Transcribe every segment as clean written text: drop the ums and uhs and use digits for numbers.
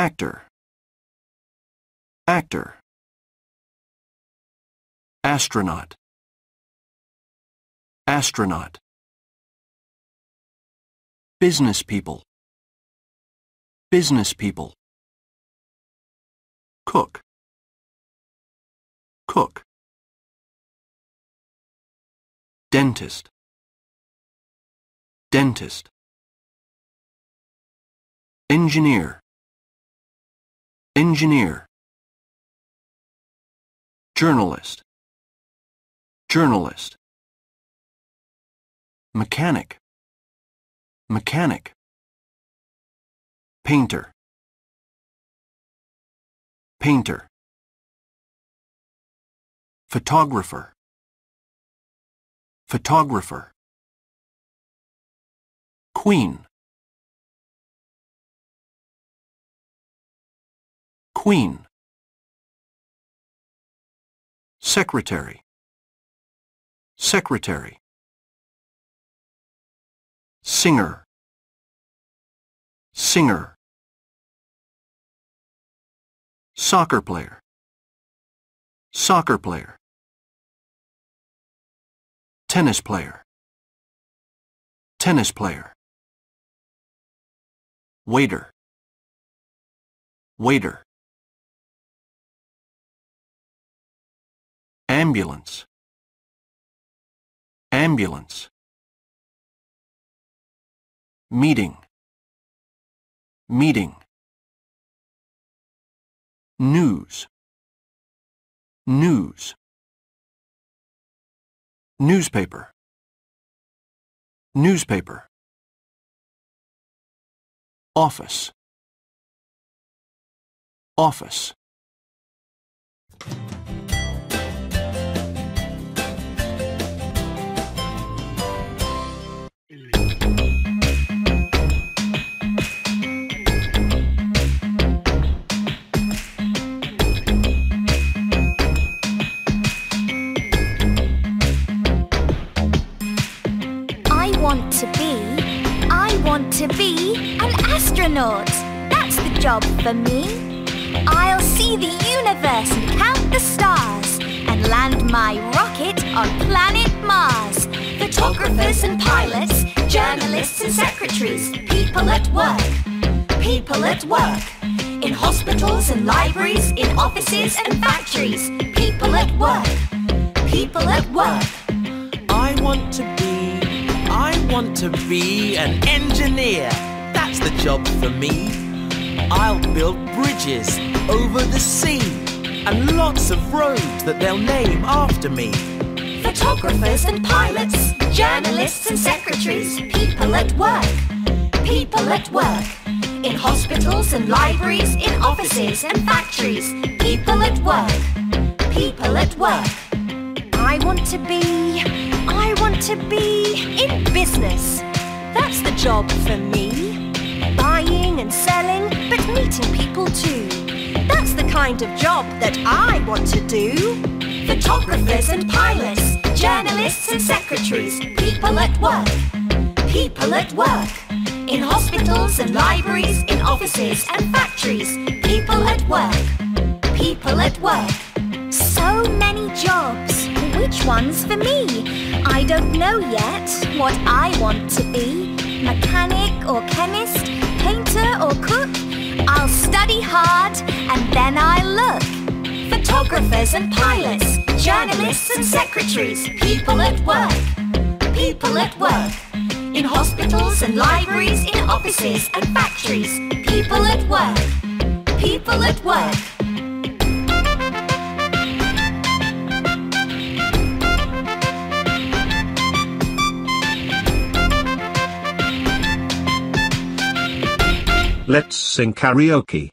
actor, actor, astronaut, astronaut, business people, business people, cook, cook, dentist, dentist, engineer, engineer, journalist, journalist, mechanic, mechanic, painter, painter, photographer, photographer, queen, queen, secretary, secretary, singer, singer, soccer player, soccer player, tennis player, tennis player, waiter, waiter, ambulance, ambulance, meeting, meeting, news, news, newspaper, newspaper, office, office. I want to be an astronaut. That's the job for me. I'll see the universe and count the stars and land my rocket on planet Mars. Photographers and pilots, journalists and secretaries, people at work, people at work. In hospitals and libraries, in offices and factories, people at work, people at work. I want to be an engineer. That's the job for me. I'll build bridges over the sea and lots of roads that they'll name after me. Photographers and pilots, journalists and secretaries, people at work, people at work. In hospitals and libraries, in offices and factories, people at work, people at work. I want to be in business. That's the job for me. Buying and selling, but meeting people too. That's the kind of job that I want to do. Photographers and pilots, journalists and secretaries, people at work, people at work. In hospitals and libraries, in offices and factories, people at work, people at work. So many jobs. Which one's for me? I don't know yet what I want to be. Mechanic or chemist, painter or cook. I'll study hard and then I'll look. Photographers and pilots, journalists and secretaries, people at work, people at work. In hospitals and libraries, in offices and factories, people at work, people at work. Let's sing karaoke.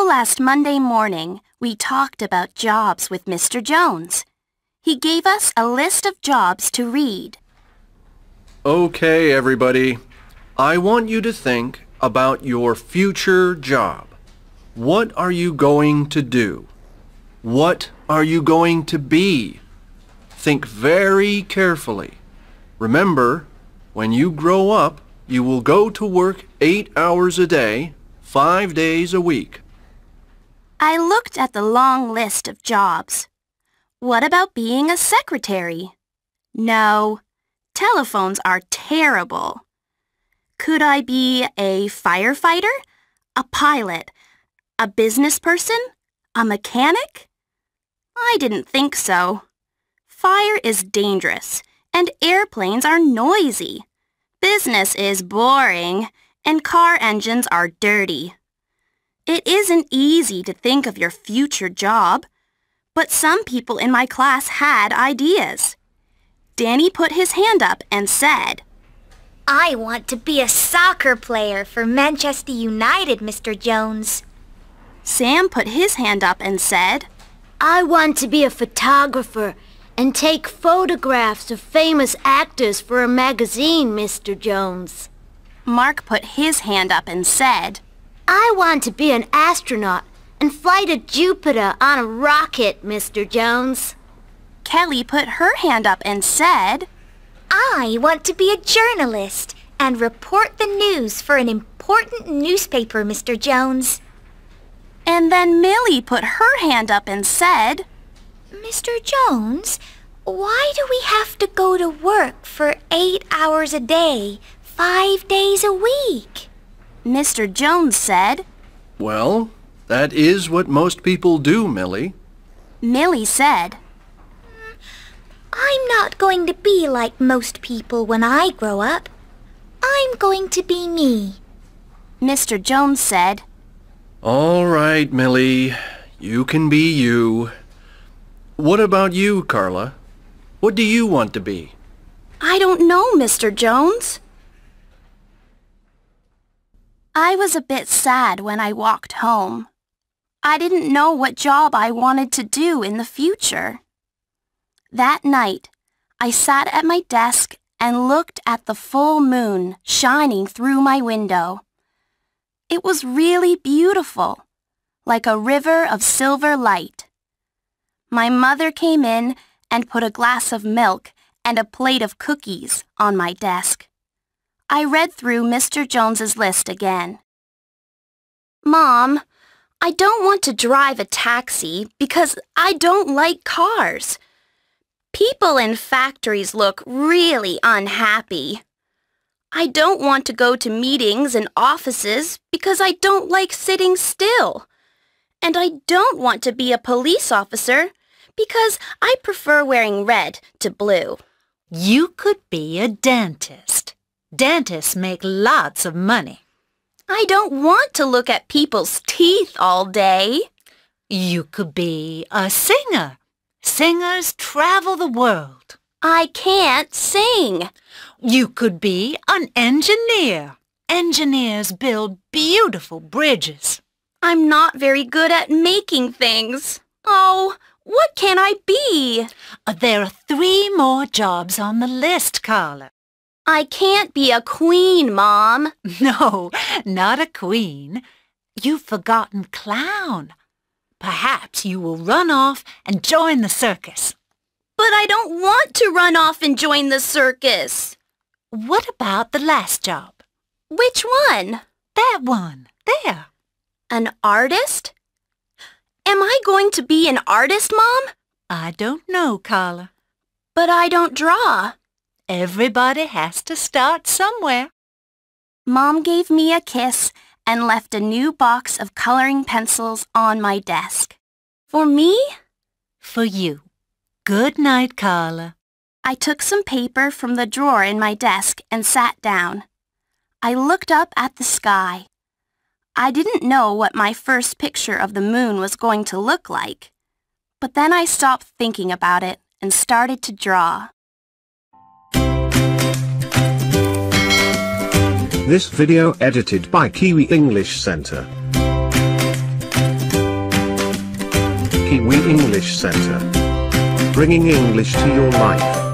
last Monday morning, we talked about jobs with Mr. Jones. He gave us a list of jobs to read. Okay, everybody. I want you to think about your future job. What are you going to do? What are you going to be? Think very carefully. Remember, when you grow up, you will go to work 8 hours a day, 5 days a week. I looked at the long list of jobs. What about being a secretary? No, telephones are terrible. Could I be a firefighter, a pilot, a business person, a mechanic? I didn't think so. Fire is dangerous, and airplanes are noisy. Business is boring, and car engines are dirty. It isn't easy to think of your future job, but some people in my class had ideas. Danny put his hand up and said, I want to be a soccer player for Manchester United, Mr. Jones. Sam put his hand up and said, I want to be a photographer and take photographs of famous actors for a magazine, Mr. Jones. Mark put his hand up and said, I want to be an astronaut and fly to Jupiter on a rocket, Mr. Jones. Kelly put her hand up and said, I want to be a journalist and report the news for an important newspaper, Mr. Jones. And then Millie put her hand up and said, Mr. Jones, why do we have to go to work for 8 hours a day, 5 days a week? Mr. Jones said, Well, that is what most people do, Millie. Millie said, I'm not going to be like most people when I grow up. I'm going to be me. Mr. Jones said, All right, Millie. You can be you. What about you, Carla? What do you want to be? I don't know, Mr. Jones. I was a bit sad when I walked home. I didn't know what job I wanted to do in the future. That night, I sat at my desk and looked at the full moon shining through my window. It was really beautiful, like a river of silver light. My mother came in and put a glass of milk and a plate of cookies on my desk. I read through Mr. Jones's list again. Mom, I don't want to drive a taxi because I don't like cars. People in factories look really unhappy. I don't want to go to meetings and offices because I don't like sitting still. And I don't want to be a police officer because I prefer wearing red to blue. You could be a dentist. Dentists make lots of money. I don't want to look at people's teeth all day. You could be a singer. Singers travel the world. I can't sing. You could be an engineer. Engineers build beautiful bridges. I'm not very good at making things. Oh, what can I be? There are 3 more jobs on the list, Carla. I can't be a queen, Mom. No, not a queen. You've forgotten clown. Perhaps you will run off and join the circus. But I don't want to run off and join the circus. What about the last job? Which one? That one, there. An artist? Am I going to be an artist, Mom? I don't know, Carla. But I don't draw. Everybody has to start somewhere. Mom gave me a kiss and left a new box of coloring pencils on my desk. For me? For you. Good night, Carla. I took some paper from the drawer in my desk and sat down. I looked up at the sky. I didn't know what my first picture of the moon was going to look like. But then I stopped thinking about it and started to draw. This video edited by Kiwi English Center. Kiwi English Center. Bringing English to your life.